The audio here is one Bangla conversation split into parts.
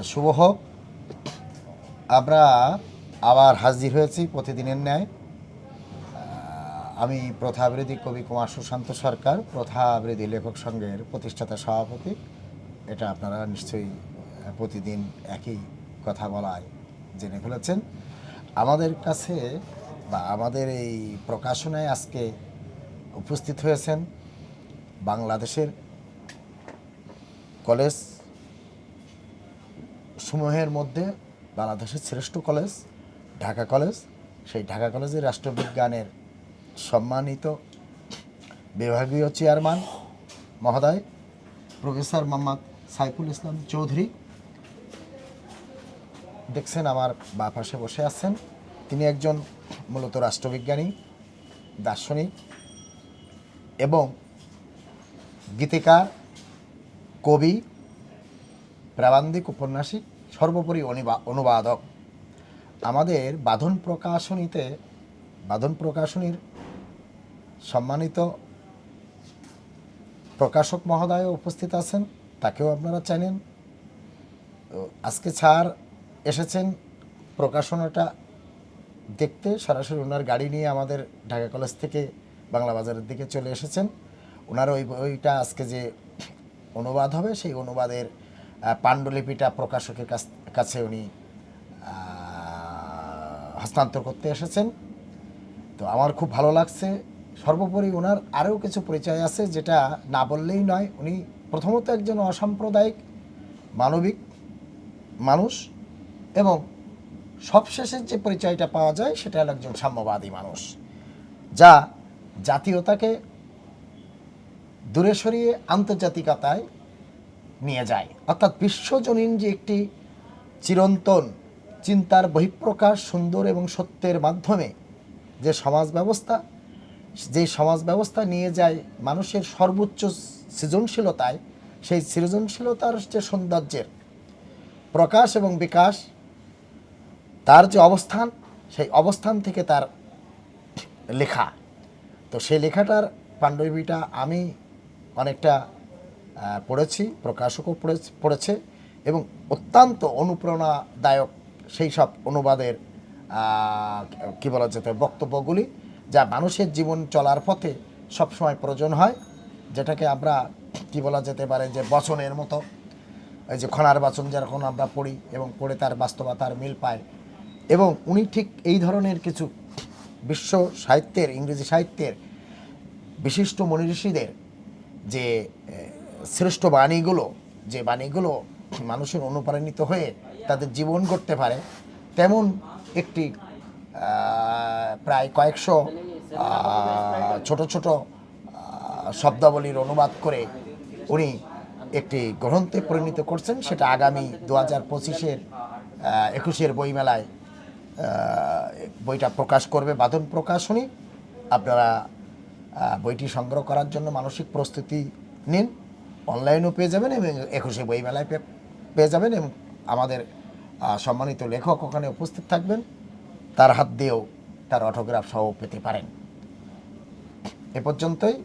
শুভ হোক। আমরা আবার হাজির হয়েছি প্রতিদিনের ন্যায়। আমি প্রথাবিরোধী কবি কুমার সুশান্ত সরকার, প্রথাবিরোধী লেখক সংঘের প্রতিষ্ঠাতা সভাপতি। এটা আপনারা নিশ্চয়ই প্রতিদিন একই কথা বলায় জেনে ফেলেছেন। আমাদের কাছে বা আমাদের এই প্রকাশনায় আজকে উপস্থিত হয়েছেন বাংলাদেশের কলেজ সমূহের মধ্যে বাংলাদেশের শ্রেষ্ঠ কলেজ ঢাকা কলেজ। সেই ঢাকা কলেজের রাষ্ট্রবিজ্ঞানের সম্মানিত বিভাগীয় চেয়ারম্যান মহোদয় প্রফেসর মোহাম্মদ সাইফুল ইসলাম চৌধুরী। দেখছেন আমার বাঁ পাশে বসে আছেন। তিনি একজন মূলত রাষ্ট্রবিজ্ঞানী, দার্শনিক এবং গীতিকার, কবি, প্রাবন্ধিক, উপন্যাসিক, সর্বোপরি অনুবাদক। আমাদের বাঁধন প্রকাশনীর সম্মানিত প্রকাশক মহোদয় উপস্থিত আছেন, তাকেও আপনারা জানেন। আজকে স্যার এসেছেন প্রকাশনাটা দেখতে, সরাসরি ওনার গাড়ি নিয়ে আমাদের ঢাকা কলেজ থেকে বাংলা বাজারের দিকে চলে এসেছেন। ওনার ওই বইটা আজকে যে অনুবাদ হবে সেই অনুবাদের পাণ্ডুলিপিটা প্রকাশকের কাছে উনি হস্তান্তর করতে এসেছেন। তো আমার খুব ভালো লাগছে। সর্বোপরি ওনার আরও কিছু পরিচয় আছে যেটা না বললেই নয়। উনি প্রথমত একজন অসাম্প্রদায়িক মানবিক মানুষ এবং সবশেষের যে পরিচয়টা পাওয়া যায় সেটা হল একজন সাম্যবাদী মানুষ, যা জাতীয়তাকে দূরে সরিয়ে আন্তর্জাতিকতায় নিয়ে যায়। অর্থাৎ বিশ্বজনীন যে একটি চিরন্তন চিন্তার বহিঃপ্রকাশ, সুন্দর এবং সত্যের মাধ্যমে যে সমাজ ব্যবস্থা নিয়ে যায় মানুষের সর্বোচ্চ সৃজনশীলতায়, সেই সৃজনশীলতার যে সৌন্দর্যের প্রকাশ এবং বিকাশ, তার যে অবস্থান, সেই অবস্থান থেকে তার লেখা। তো সেই লেখাটার পাণ্ডুলিপিটা আমি অনেকটা পড়েছি, প্রকাশকও পড়েছে এবং অত্যন্ত অনুপ্রেরণাদায়ক সেই সব অনুবাদের কী বলা যেতে বক্তব্যগুলি, যা মানুষের জীবন চলার পথে সবসময় প্রয়োজন হয়, যেটাকে আমরা কী বলা যেতে পারে যে বচনের মতো, এই যে খনার বচন যেরকম আমরা পড়ি এবং পড়ে তার বাস্তবতার মিল পায়। এবং উনি ঠিক এই ধরনের কিছু বিশ্ব সাহিত্যের, ইংরেজি সাহিত্যের বিশিষ্ট মনীষীদের যে শ্রেষ্ঠ বাণীগুলো, যে বাণীগুলো মানুষের অনুপ্রাণিত হয়ে তাদের জীবন গড়তে পারে, তেমন একটি প্রায় কয়েকশো ছোট ছোট শব্দাবলীর অনুবাদ করে উনি একটি গ্রন্থে পরিণত করছেন। সেটা আগামী 2025-এর 21-এর বইমেলায় বইটা প্রকাশ করবে বাঁধন প্রকাশনী। আপনারা বইটি সংগ্রহ করার জন্য মানসিক প্রস্তুতি নিন। অনলাইনেও পেয়ে যাবেন এবং 21-এ বইমেলায় পেয়ে যাবেন এবং আমাদের সম্মানিত লেখক ওখানে উপস্থিত থাকবেন, তার হাত দিয়েও তার অটোগ্রাফ সহ পেতে পারেন। এ পর্যন্তই,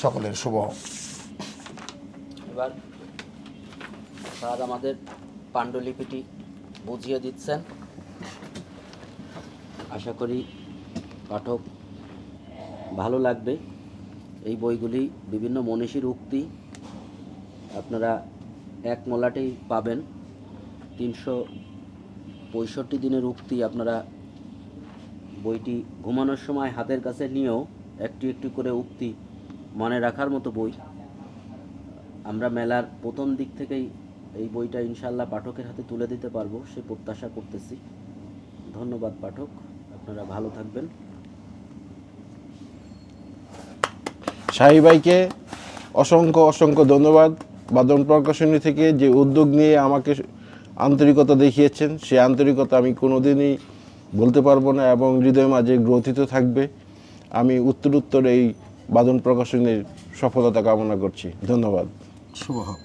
সকলের শুভ হোক। এবার স্যার আমাদের পাণ্ডুলিপিটি বুঝিয়ে দিচ্ছেন। আশা করি পাঠক ভালো লাগবে। এই বইগুলি বিভিন্ন মনীষীর উক্তি আপনারা এক মলাটেই পাবেন। 365 দিনের উক্তি আপনারা বইটি ঘুমানোর সময় হাতের কাছে নিয়েও একটি একটি করে উক্তি মনে রাখার মতো বই। আমরা মেলার প্রথম দিক থেকেই এই বইটা ইনশাল্লাহ পাঠকের হাতে তুলে দিতে পারবো সে প্রত্যাশা করতেছি। ধন্যবাদ পাঠক, আপনারা ভালো থাকবেন। শাহী ভাইকে অসংখ্য ধন্যবাদ। বাঁধন প্রকাশনী থেকে যে উদ্যোগ নিয়ে আমাকে আন্তরিকতা দেখিয়েছেন, সে আন্তরিকতা আমি কোনোদিনই বলতে পারবো না এবং হৃদয়ের মাঝে গ্রথিত থাকবে। আমি উত্তর এই বাঁধন প্রকাশনীর সফলতা কামনা করছি। ধন্যবাদ। শুভ হোক।